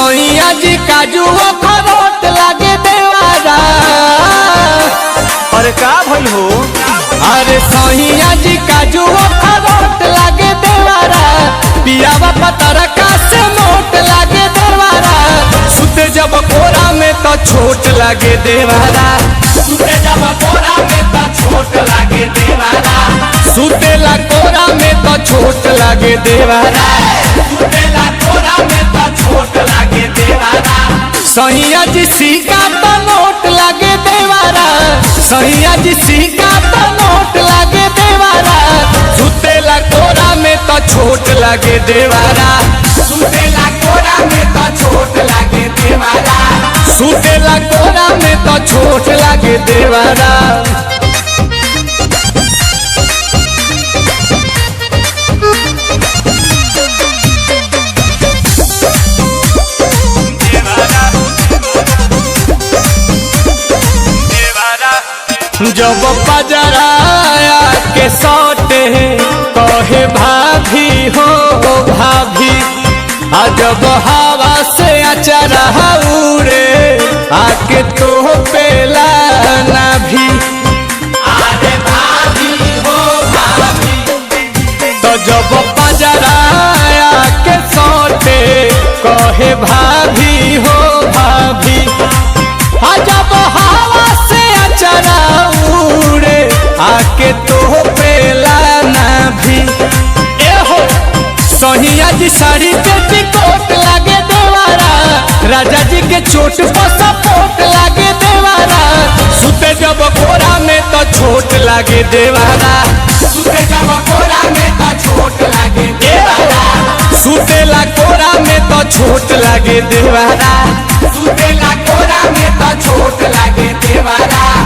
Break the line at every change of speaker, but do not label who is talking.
सैया जी काजू अखरोट लागे देवारा।
अरे का भइल हो?
अरे सैया जी काजू अखरोट लागे देवारा। पियावा पतरका से मोट लागे देवारा। सुते जब कोरा में तो छोट लागे देवारा।
सुते जब कोरा में तो छोट लागे देवारा।
सुतेला कोरा में तो छोट लागे देवारा।
सुतेला कोरा में तो छोट लागे देवारा।
सैया जी सिक्का तो नोट लागे देवारा। सैया जी सिक्का तो नोट लागे देवारा। सुतेला कोरा में तो छोट लागे देवारा।
सुतेला कोरा में तो छोट लागे देवारा।
सुतेला कोरा में तो छोट लागे देवारा। जब पजराया के सौटे कहे भाभी हो भाभी। जब हवा से अचरा उड़े आके तो पेला ना भी।
अरे भाभी हो भाभी।
तो जब पजराया के सौटे कहे भाभी हो भाभी। जब हवा से अचरा उड़े आके तो पेला ना भी। ए हो सहिया जी साड़ी के टिकोट लागे देवारा। राजा जी के चोट पर सपोर्ट लागे देवारा। सुते जब कोरा में तो छोट लागे देवारा।
सुते जब कोरा में तो छोट लागे देवारा।
सुतेला कोरा में तो छोट लागे देवारा।
सुतेला कोरा में तो छोट लागे देवारा।